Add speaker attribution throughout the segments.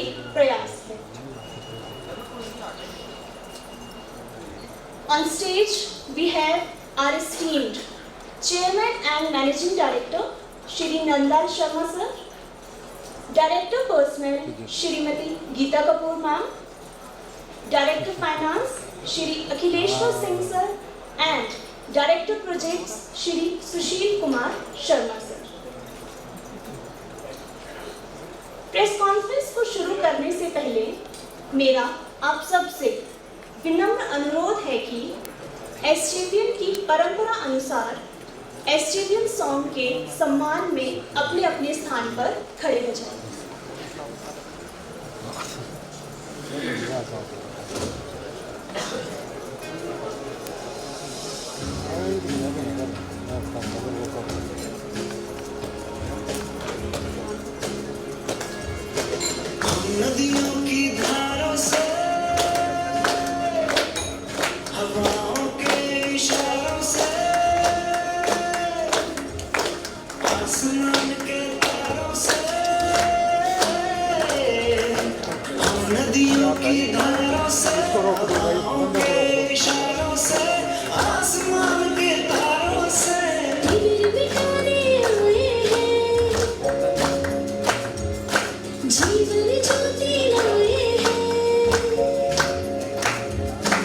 Speaker 1: एक प्रयास है। On stage we have our esteemed Chairman and Managing Director Shri Nandlal Sharma sir, Director Personnel Shrimati Geeta Kapoor ma'am, Director Finance Shri Akhileshwar Singh sir and Director Projects Shri Sushil Kumar Sharma sir। Press conference को शुरू करने से पहले मेरा आप सबसे विनम्र अनुरोध है कि एसजेवीएन की परंपरा अनुसार एसजेवीएन सॉन्ग के सम्मान में अपने अपने स्थान पर खड़े हो जाएं।
Speaker 2: नदियों की धारों से, हवाओं के इशारों से, आसमान के तारों से, हम नदियों की धारों से, हवाओं के इशारों से, आसमान के तारों से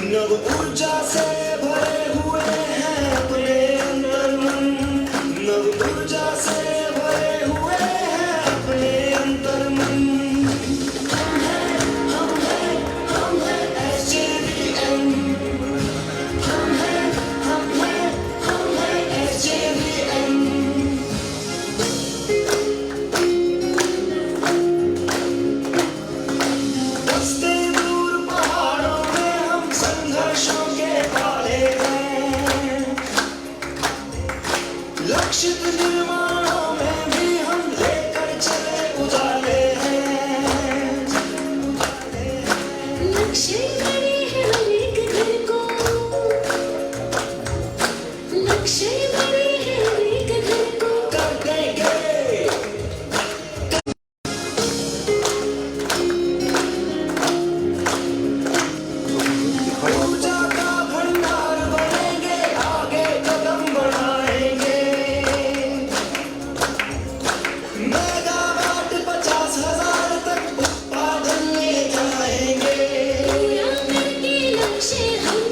Speaker 2: नव ऊर्जा से भरे हुए हैं अपने अंदर मन, नव ऊर्जा से भरे हुए हैं अपने अंदर मन। हम हैं SJVN, हम हैं SJVN। बसते दूर पहाड़ों में हम संघर्षों के पाले हैं, लक्षित निर्माणों में भी हम लेकर चले उजाले हैं। लक्ष्य बड़े हैं हर एक घर को, लक्ष्य बड़े हैं हर एक घर को कर देंगे। ऊर्जा का भंडार बनेंगे, आगे कदम बढ़ाएंगे। मेगावाट 50,000 तक उत्पादन ले जाएंगे। पूरा करके लक्ष्य हम,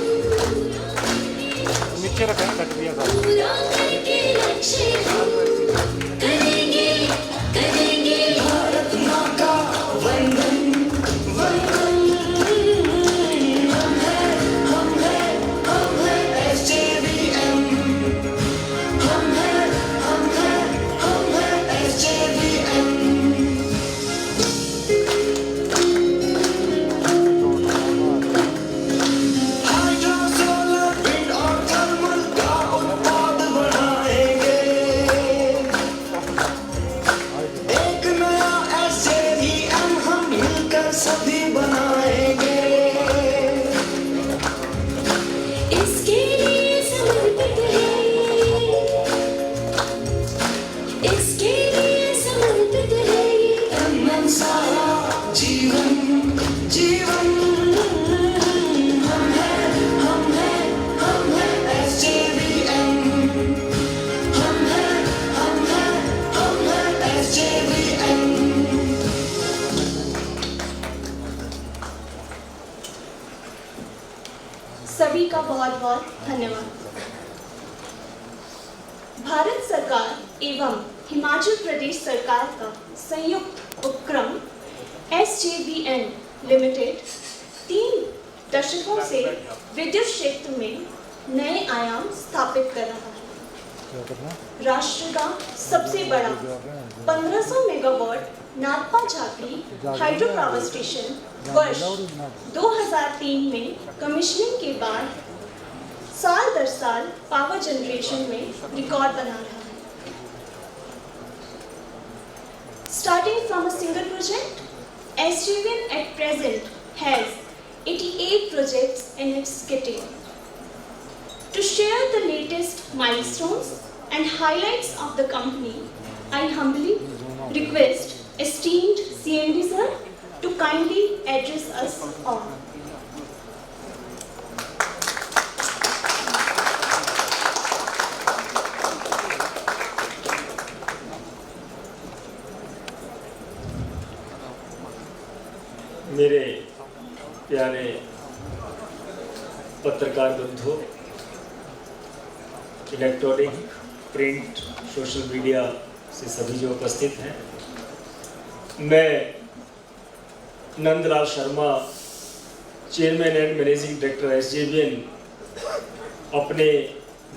Speaker 3: नीचे रखा है कटरिया का।
Speaker 2: पूरा करके लक्ष्य हम करेंगे, करेंगे भारत माँ का वंदन, वंदन। हम हैं SJVN, हम हैं SJVN। हाइड्रो, सोलर, विंड और थर्मल का उत्पाद बढ़ाएंगे। एक नया SJVN हम मिलकर सभी बनाएंगे। इसके लिए समर्पित है, इसके लिए समर्पित है ये तन सारा जीवन, जीवन। हम हैं SJVN, हम हैं SJVN।
Speaker 1: सभी का बहुत बहुत धन्यवाद। भारत सरकार एवं हिमाचल प्रदेश सरकार का संयुक्त उपक्रम SJVN लिमिटेड 3 दशकों से विद्युत क्षेत्र में नए आयाम स्थापित कर रहा है। राष्ट्र का सबसे बड़ा 1500 megawatt Nathpa Jhakri hydro power station वर्ष 2003 में कमिश्निंग के बाद साल दर साल पावर जनरेशन में रिकॉर्ड बना रहा है। Starting from a single project, SJVN at present has 88 projects in its kitty. To share the latest milestones and highlights of the company, I humbly request esteemed CMD sir to kindly address us all.
Speaker 3: मेरे प्यारे पत्रकार बंधु, electronic, print, social media से सभी जो उपस्थित हैं, मैं Nandlal Sharma, chairman and managing director SJVN, अपने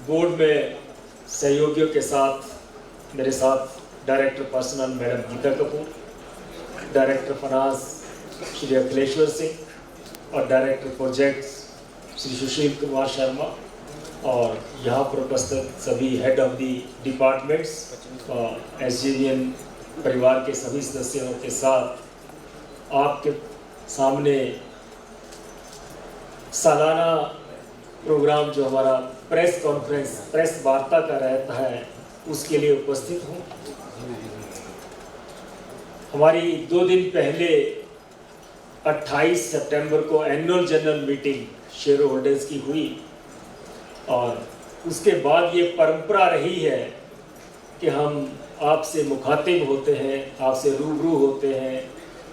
Speaker 3: बोर्ड में सहयोगियों के साथ मेरे साथ director personnel madam Geeta Kapoor, director finance Shri Akhileshwar Singh और डायरेक्टर प्रोजेक्ट्स श्री सुशील कुमार शर्मा और यहाँ पर उपस्थित सभी हेड ऑफ दी डिपार्टमेंट्स और SJVN परिवार के सभी सदस्यों के साथ आपके सामने सालाना प्रोग्राम जो हमारा प्रेस कॉन्फ्रेंस, प्रेस वार्ता का रहता है, उसके लिए उपस्थित हूँ। हमारी 2 दिन पहले 28 सितंबर को annual general meeting share holders की हुई और उसके बाद ये परंपरा रही है कि हम आपसे मुखातिब होते हैं, आपसे रूबरू होते हैं।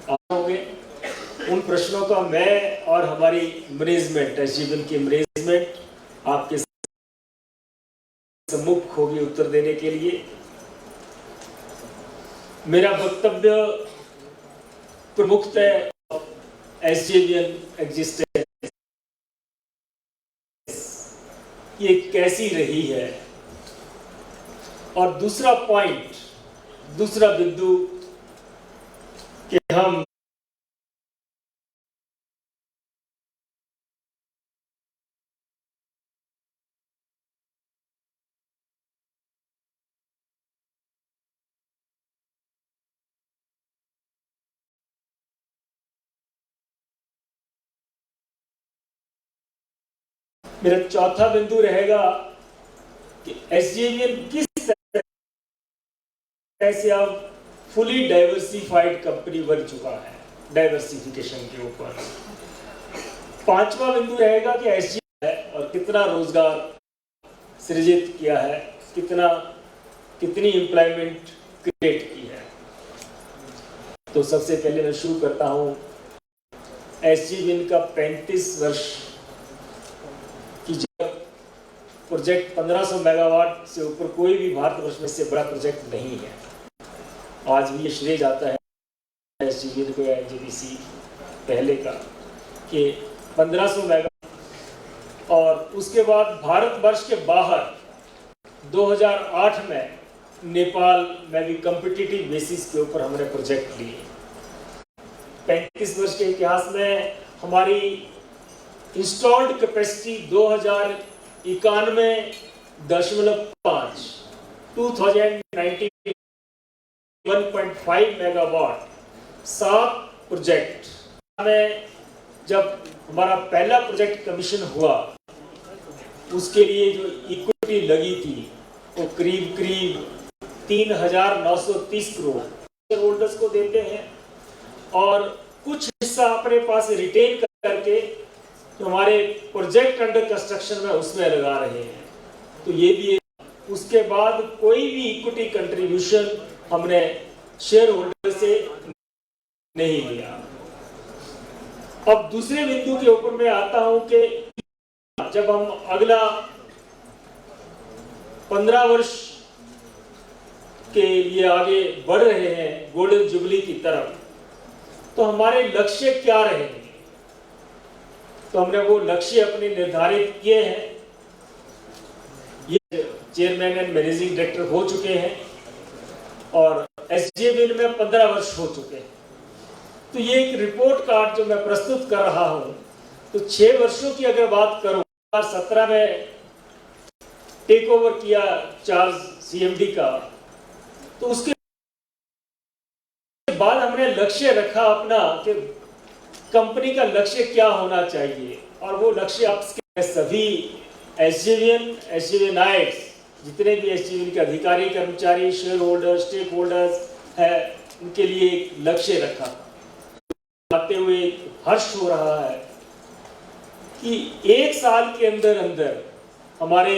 Speaker 3: आप होंगे उन प्रश्नों का मैं और हमारी मैनेजमेंट, SJVN की मैनेजमेंट आपके सम्मुख होगी उत्तर देने के लिए। मेरा वक्तव्य प्रमुखतः SJVN एग्जिस्टेंस ये कैसी रही है और दूसरा पॉइंट, दूसरा बिंदु कि हम मेरा चौथा बिंदु रहेगा कि SJVN किस तरह से अब फुली डाइवर्सिफाइड कंपनी बन चुका है, डाइवर्सिफिकेशन के ऊपर। पांचवा बिंदु रहेगा कि SJVN है और कितना रोजगार सृजित किया है, कितनी एम्प्लॉयमेंट क्रिएट की है। तो सबसे पहले मैं शुरू करता हूं SJVN का 35 वर्ष कि जब प्रोजेक्ट 1500 मेगावाट से ऊपर कोई भी भारतवर्ष में से बड़ा प्रोजेक्ट नहीं है। आज भी ये श्रेय जाता है SJVN को या NJPC पहले का कि 1500 मेगावाट। और उसके बाद भारतवर्ष के बाहर 2008 में नेपाल में भी कॉम्पिटिटिव बेसिस के ऊपर हमने प्रोजेक्ट लिए। 35 वर्ष के इतिहास में हमारी इंस्टॉल्ड कैपेसिटी 2091.5 1.5 मेगावाट, 7 प्रोजेक्ट में। जब हमारा पहला प्रोजेक्ट कमीशन हुआ उसके लिए जो इक्विटी लगी थी वो करीब 3,930 करोड़ शेयर होल्डर्स को देते हैं और कुछ हिस्सा अपने पास रिटेन करके तो हमारे प्रोजेक्ट अंडर कंस्ट्रक्शन में उसमें लगा रहे हैं। तो ये भी उसके बाद कोई भी इक्विटी कंट्रीब्यूशन हमने शेयर होल्डर से नहीं लिया। अब दूसरे बिंदु के ऊपर मैं आता हूं कि जब हम अगला 15 वर्ष के लिए आगे बढ़ रहे हैं गोल्डन जुबली की तरफ, तो हमारे लक्ष्य क्या रहेंगे। तो हमने वो लक्ष्य अपने निर्धारित किए हैं। ये चेयरमैन एंड मैनेजिंग डायरेक्टर हो चुके हैं और SJVN में 15 वर्ष हो चुके हैं। तो ये एक रिपोर्ट कार्ड जो मैं प्रस्तुत कर रहा हूं, तो 6 वर्षों की अगर बात करूं, 2017 में टेक ओवर किया चार्ज CMD का, तो उसके बाद हमने लक्ष्य रखा अपना कि कंपनी का लक्ष्य क्या होना चाहिए। और वो लक्ष्य आपके सभी SJVNites, जितने भी SJVN के अधिकारी, कर्मचारी, शेयर होल्डर्स, स्टेक होल्डर्स है, उनके लिए एक लक्ष्य रखा। आते हुए हर्ष हो रहा है कि एक साल के अंदर अंदर हमारे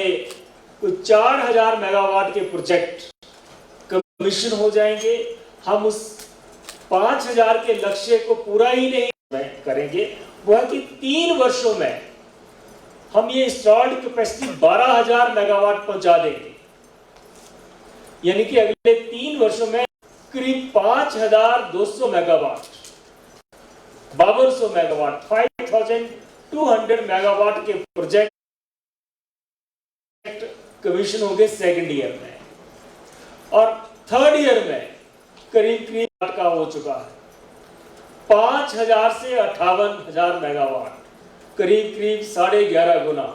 Speaker 3: कुछ 4000 मेगावाट के प्रोजेक्ट कमीशन हो जाएंगे। हम उस 5000 के लक्ष्य को पूरा ही नहीं करेंगे, वह कि 3 वर्षों में हम ये इंस्टॉल्ड कैपेसिटी 12000 मेगावाट पहुंचा देंगे। यानी कि अगले 3 वर्षों में करीब 5200 मेगावाट, 5200 मेगावाट, 5200 मेगावाट के प्रोजेक्ट कमीशन हो गए सेकेंड ईयर में, और थर्ड ईयर में करीब का हो चुका है 5000 से 58000 मेगावाट, करीब 11.5 गुना,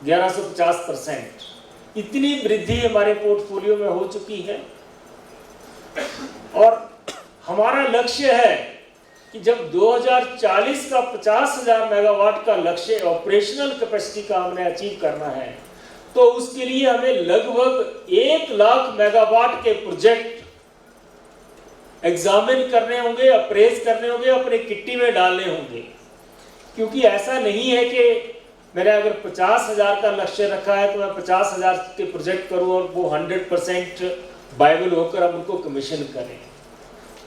Speaker 3: 1150%। इतनी वृद्धि हमारे पोर्टफोलियो में हो चुकी है। और हमारा लक्ष्य है कि जब 2040 का 50,000 मेगावाट का लक्ष्य ऑपरेशनल कैपेसिटी का हमने अचीव करना है, तो उसके लिए हमें लगभग 1 लाख मेगावाट के प्रोजेक्ट एग्जामिन करने होंगे, अप्रेज करने होंगे, अपने किट्टी में डालने होंगे। क्योंकि ऐसा नहीं है कि मैंने अगर 50,000 का लक्ष्य रखा है तो मैं 50,000 के प्रोजेक्ट करूं और वो 100% वायबल होकर हम उनको कमीशन करें।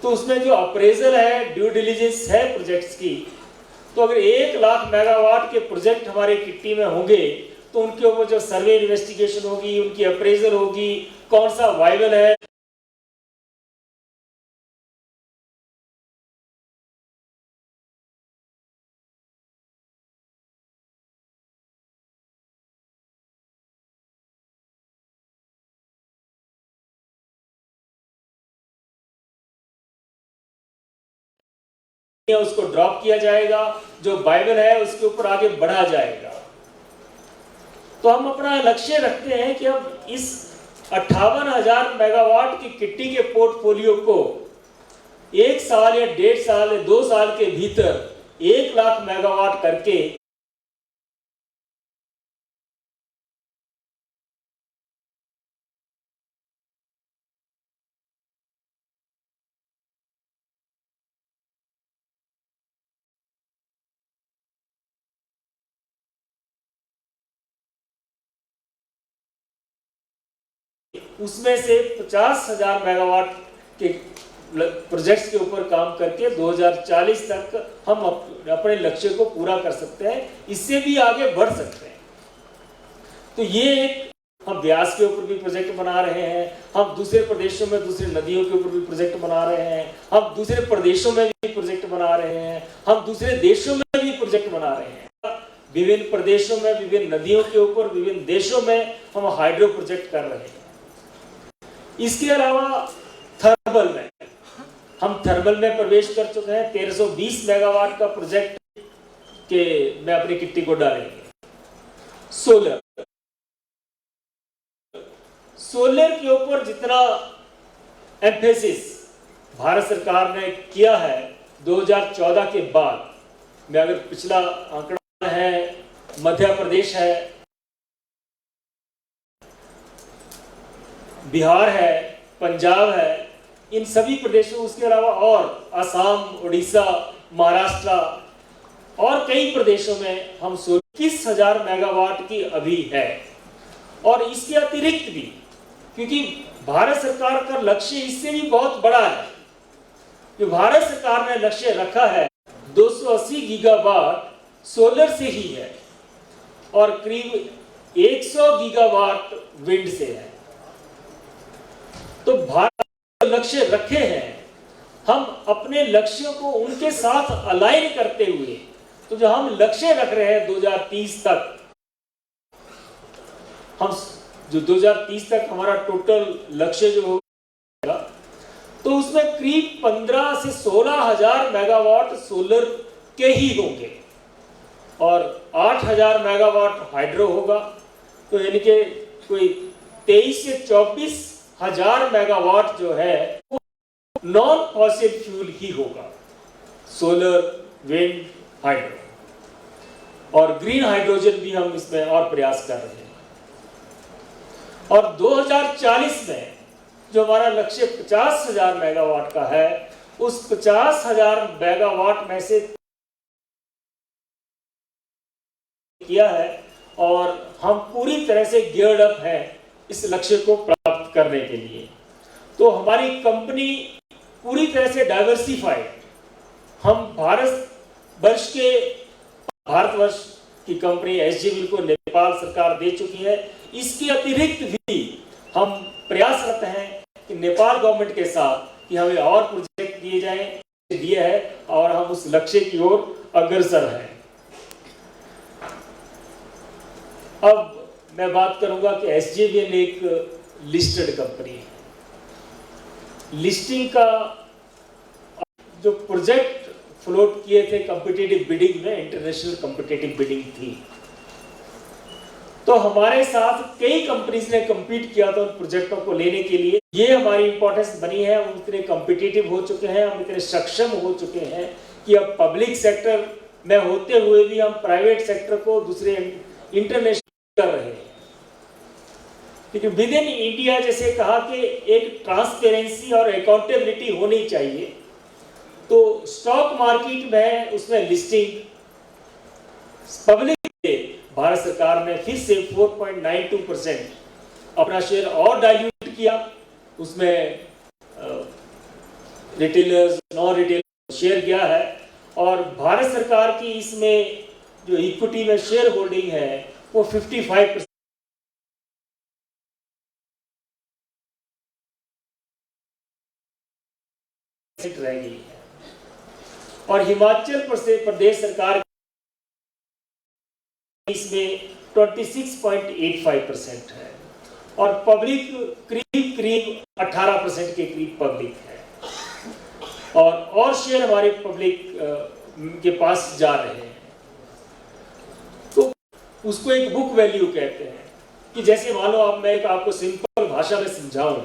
Speaker 3: तो उसमें जो अप्रेजल है, ड्यू डिलिजेंस है प्रोजेक्ट्स की, तो अगर 1 लाख मेगावाट के प्रोजेक्ट हमारे किट्टी में होंगे तो उनके ऊपर जो सर्वे इन्वेस्टिगेशन होगी, उनकी अप्रेजल होगी, कौन सा वायबल है, उसको ड्रॉप किया जाएगा, जो बाइबल है उसके ऊपर आगे बढ़ा जाएगा। तो हम अपना लक्ष्य रखते हैं कि अब इस 58,000 मेगावाट की किट्टी के पोर्टफोलियो को 1 साल या 1.5 साल या 2 साल के भीतर 1 लाख मेगावाट करके उसमें से 50,000 मेगावाट के प्रोजेक्ट्स के ऊपर काम करके 2040 तक हम अपने लक्ष्य को पूरा कर सकते हैं, इससे भी आगे बढ़ सकते हैं। तो ये एक हम ब्यास के ऊपर भी प्रोजेक्ट बना रहे हैं, हम दूसरे प्रदेशों में दूसरी नदियों के ऊपर भी प्रोजेक्ट बना रहे हैं, हम दूसरे प्रदेशों में भी प्रोजेक्ट बना रहे हैं, हम दूसरे देशों में भी प्रोजेक्ट बना रहे हैं। विभिन्न प्रदेशों में, विभिन्न नदियों के ऊपर, विभिन्न देशों में हम हाइड्रो प्रोजेक्ट कर रहे हैं। इसके अलावा थर्मल में हम थर्मल में प्रवेश कर चुके हैं। 1320 मेगावाट का प्रोजेक्ट के में अपनी किट्टी को डालेंगे। सोलर के ऊपर जितना एम्फेसिस भारत सरकार ने किया है 2014 के बाद, में अगर पिछला आंकड़ा है मध्य प्रदेश है, बिहार है, पंजाब है, इन सभी प्रदेशों, उसके अलावा और असम, उड़ीसा, महाराष्ट्र और कई प्रदेशों में हम 21,000 मेगावाट की अभी है। और इसके अतिरिक्त भी, क्योंकि भारत सरकार का लक्ष्य इससे भी बहुत बड़ा है, जो भारत सरकार ने लक्ष्य रखा है 280 गीगावाट सोलर से ही है और करीब 100 गीगावाट विंड से है। तो भारत लक्ष्य रखे हैं, हम अपने लक्ष्यों को उनके साथ अलाइन करते हुए, तो जो हम लक्ष्य रख रहे हैं 2030 तक, हम जो 2030 तक हमारा टोटल लक्ष्य जो होगा, तो उसमें करीब 15 से 16,000 मेगावाट सोलर के ही होंगे और 8,000 मेगावाट हाइड्रो होगा। तो यानी कि कोई 23 से 24,000 मेगावाट जो है वो नॉन फॉसिल फ्यूल ही होगा, सोलर, विंड, हाइड्रो। और ग्रीन हाइड्रोजन भी हम इसमें और प्रयास कर रहे हैं। और 2040 में जो हमारा लक्ष्य 50,000 मेगावाट का है, उस 50,000 मेगावाट में से किया है और हम पूरी तरह से गियर्ड अप हैं इस लक्ष्य को प्राप्त करने के लिए। तो हमारी कंपनी पूरी तरह से डाइवर्सिफाइड, हम भारतवर्ष की कंपनी एसजेवीएन को नेपाल सरकार दे चुकी है। इसके अतिरिक्त भी हम प्रयासरत हैं कि नेपाल गवर्नमेंट के साथ कि हमें और प्रोजेक्ट दिए है और हम उस लक्ष्य की ओर अग्रसर हैं। अब मैं बात करूंगा कि एसजेवीएन एक लिस्टेड कंपनी है। लिस्टिंग का जो प्रोजेक्ट फ्लोट किए थे कॉम्पिटिटिव बिडिंग में, इंटरनेशनल कॉम्पिटिटिव बिडिंग थी, तो हमारे साथ कई कंपनीज ने कम्पीट किया था उन प्रोजेक्टों को लेने के लिए। ये हमारी इंपॉर्टेंस बनी है, हम इतने कॉम्पिटिटिव हो चुके हैं, हम इतने सक्षम हो चुके हैं कि अब पब्लिक सेक्टर में होते हुए भी हम प्राइवेट सेक्टर को दूसरे इंटरनेशनल कर रहे हैं। लेकिन विद इन इंडिया जैसे कहा कि एक ट्रांसपेरेंसी और अकाउंटेबिलिटी होनी चाहिए, तो स्टॉक मार्केट में उसमें लिस्टिंग पब्लिक भारत सरकार ने फिर से 4.92% अपना शेयर और डाइल्यूट किया। उसमें रिटेलर्स, नॉन रिटेलर शेयर गया है और भारत सरकार की इसमें जो इक्विटी में शेयर होल्डिंग है वो 55% रह गई है। और हिमाचल प्रदेश सरकार इसमें 26.85% है और पब्लिक करीब 18% के करीब पब्लिक है और शेयर हमारे पब्लिक के पास जा रहे हैं। तो उसको एक बुक वैल्यू कहते हैं कि जैसे मान लो मैं आपको सिंपल भाषा में समझाऊं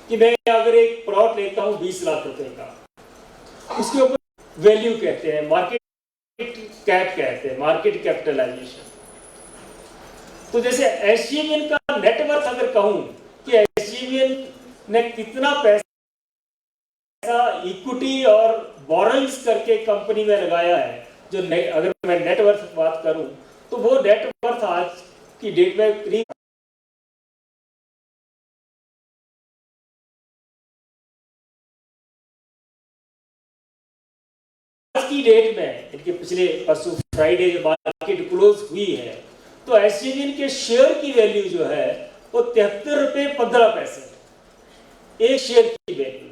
Speaker 3: कि मैं अगर एक प्लॉट लेता हूं 20 लाख रुपए का, उसके ऊपर वैल्यू कहते हैं, मार्केट कैप कहते हैं, मार्केट कैपिटलाइजेशन। तो जैसे एसजेवीएन का नेटवर्थ अगर कहूं कि एसजेवीएन ने कितना पैसा इक्विटी और बोरोइंग्स करके कंपनी में लगाया है, जो अगर मैं नेटवर्थ की बात करूं तो वो नेटवर्थ आज की डेट में करीब की डेट में, इनके पिछले परसों फ्राइडे जो मार्केट क्लोज हुई है, तो एसजेवीएन के शेयर की वैल्यू जो है वो 73 रुपए 15 पैसे एक शेयर की वैल्यू।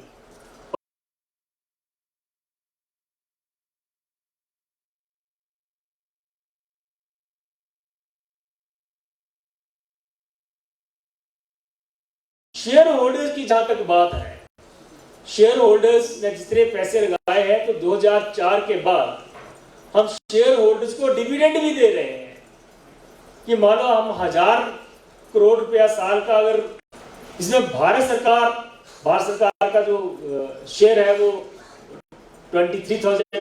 Speaker 3: शेयर होल्डर्स की जहां तक बात है, शेयर होल्डर्स ने जितने पैसे लगाए हैं, तो 2004 के बाद हम शेयर होल्डर्स को डिविडेंड भी दे रहे हैं कि मान लो हम 1000 करोड़ रुपया साल का, अगर इसमें भारत सरकार का जो शेयर है वो 23,000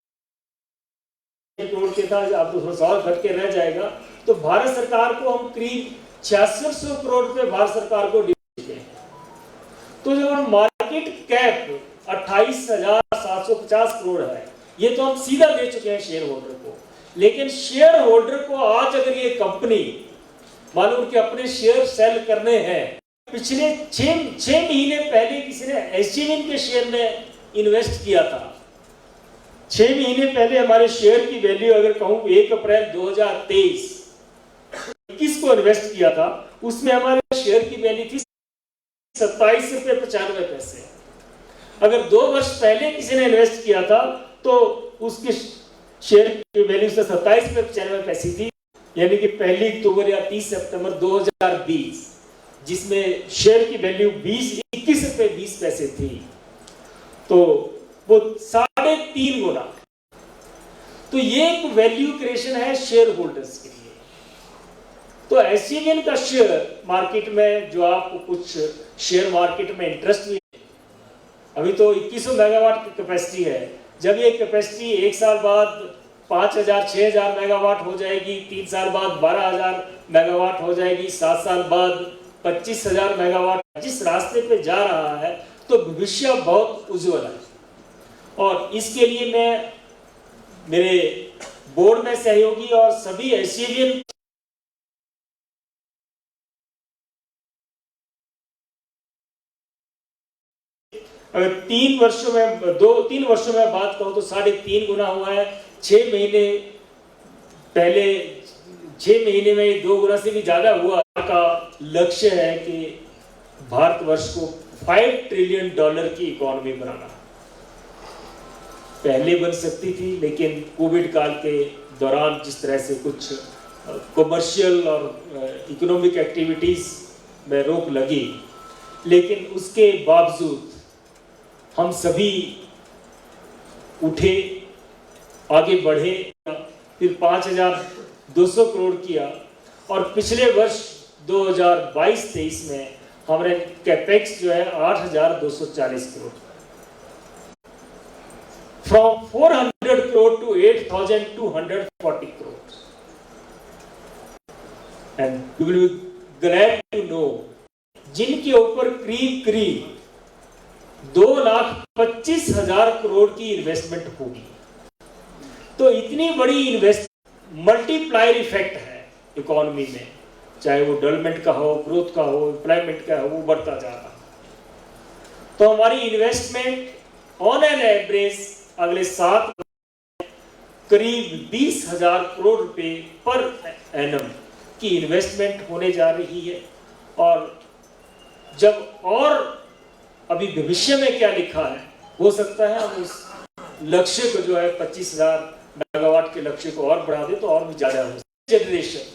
Speaker 3: करोड़ के था, अब तो थोड़ा सा और घट के रह जाएगा, तो भारत सरकार को हम करीब 6600 करोड़ रुपए भारत सरकार को डिविडेंड देते हैं। तो जब हम मार्केट कैप 28,750 करोड़ है, ये तो हम सीधा दे चुके हैं शेयर होल्डर को। लेकिन शेयर होल्डर को आज अगर ये कंपनी मालूम कि अपने शेयर सेल करने हैं, पिछले 6 महीने पहले किसी ने एसजेवीएन के शेयर में इन्वेस्ट किया था। 6 महीने पहले हमारे शेयर की वैल्यू अगर कहूं 1 अप्रैल 2023 को इन्वेस्ट किया था, उसमें हमारे शेयर की वैल्यू थी 27 रुपए 95 पैसे। अगर 2 वर्ष पहले किसी ने इन्वेस्ट किया था तो उसके शेयर की वैल्यू से 27 रुपए 95 पैसे थी, यानी कि 1 अक्टूबर या 30 सितंबर 2020, जिसमें शेयर की वैल्यू 21 रुपए 20 पैसे थी, तो वो 3.5 गुना। तो ये एक वैल्यू क्रिएशन है शेयर होल्डर्स के लिए। तो एसजेवीएन का शेयर मार्केट में, जो आपको कुछ शेयर मार्केट में इंटरेस्ट भी, अभी तो 2100 मेगावाट की कैपेसिटी है, जब ये कैपेसिटी 1 साल बाद 5000 6000 मेगावाट हो जाएगी, 3 साल बाद 12000 मेगावाट हो जाएगी, 7 साल बाद 25000 मेगावाट, जिस रास्ते पे जा रहा है तो भविष्य बहुत उज्जवल है। और इसके लिए मैं मेरे बोर्ड में सहयोगी और सभी एसजेवीएन अगर 3 वर्षों में 2-3 वर्षों में बात कहूं तो 3.5 गुना हुआ है। 6 महीने पहले 6 महीने में 2 गुना से भी ज्यादा हुआ। का लक्ष्य है कि भारतवर्ष को $5 ट्रिलियन की इकोनॉमी बनाना। पहले बन सकती थी, लेकिन कोविड काल के दौरान जिस तरह से कुछ कमर्शियल और इकोनॉमिक एक्टिविटीज में रोक लगी, लेकिन उसके बावजूद हम सभी उठे, आगे बढ़े, फिर 5,200 करोड़ किया और पिछले वर्ष 2022-23 में हमारे कैपेक्स जो है 8,240 crore, from 400 crore to 8,240 crore. And you will be glad to know जिनके ऊपर करीब 2,25,000 करोड़ की इन्वेस्टमेंट होगी। तो इतनी बड़ी इन्वेस्टमेंट मल्टीप्लायर इफेक्ट है इकोनॉमी में, चाहे वो डेवलपमेंट का हो, ग्रोथ का हो, एम्प्लॉयमेंट का हो, वो बढ़ता जा रहा। तो हमारी इन्वेस्टमेंट ऑन एन एवरेज अगले 7 करीब 20,000 करोड़ रुपए पर एनम की इन्वेस्टमेंट होने जा रही है। और जब और अभी भविष्य में क्या लिखा है, हो सकता है हम उस लक्ष्य को जो है 25,000 मेगावाट के लक्ष्य को और बढ़ा दे तो और भी ज्यादा हो। जनरेशन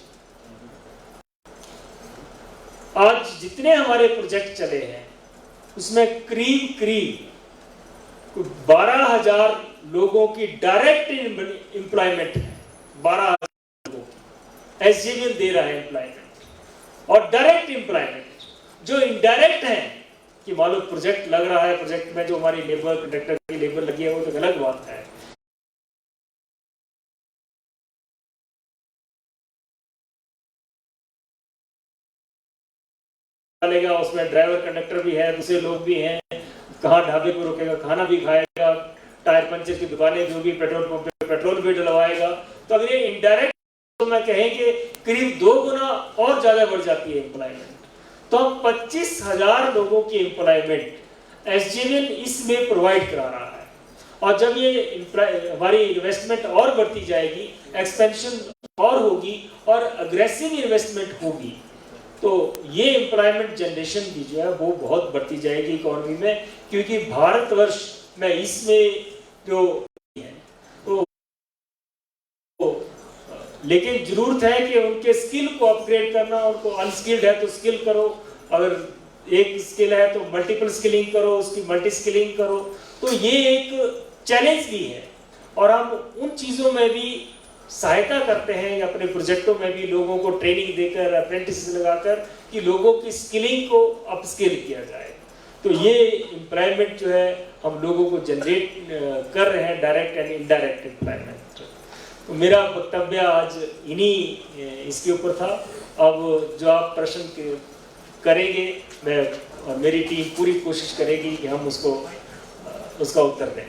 Speaker 3: आज जितने हमारे प्रोजेक्ट चले हैं उसमें करीब 12,000 लोगों की डायरेक्ट एम्प्लॉयमेंट है। 12,000 लोगों की एसजेवीएन दे रहा है एम्प्लॉयमेंट। और डायरेक्ट एम्प्लॉयमेंट जो इनडायरेक्ट है कि मान लो प्रोजेक्ट लग रहा है, प्रोजेक्ट में जो हमारी लेबर कंडक्टर की लेबर लगी है वो तो अलग बात है। चलेगा, उसमें ड्राइवर कंडक्टर भी है, दूसरे लोग भी हैं, कहाँ ढाबे को रुकेगा, खाना भी खाएगा, टायर पंचर की दुकानें जो भी, पेट्रोल पंप पे पेट्रोल भी डलवाएगा। तो अगर ये इनडायरेक्ट तो मैं कहें कि करीब 2 गुना और ज्यादा बढ़ जाती है एम्प्लॉयमेंट। तो 25,000 लोगों की एम्प्लॉयमेंट एसजेवीएन इसमें प्रोवाइड करा रहा है। और जब ये हमारी इन्वेस्टमेंट और बढ़ती जाएगी, एक्सपेंशन और होगी और अग्रेसिव इन्वेस्टमेंट होगी, तो ये एम्प्लॉयमेंट जनरेशन भी जो है वो बहुत बढ़ती जाएगी इकोनॉमी में। क्योंकि भारतवर्ष में इसमें जो है तो लेकिन जरूरत है कि उनके स्किल को अपग्रेड करना। उनको अनस्किल्ड है तो स्किल करो, अगर एक स्किल है तो मल्टीपल स्किलिंग करो, उसकी मल्टी स्किलिंग करो। तो ये एक चैलेंज भी है और हम उन चीज़ों में भी सहायता करते हैं अपने प्रोजेक्टों में भी, लोगों को ट्रेनिंग देकर, अप्रेंटिस लगाकर कि लोगों की स्किलिंग को अपस्किल किया जाए। तो ये एम्प्लॉयमेंट जो है हम लोगों को जनरेट कर रहे हैं, डायरेक्ट एंड इनडायरेक्ट एम्प्लॉयमेंट। तो मेरा वक्तव्य आज इन्हीं इसके ऊपर था। अब जो आप प्रश्न करेंगे, मैं और मेरी टीम पूरी कोशिश करेगी कि हम उसका उत्तर दें।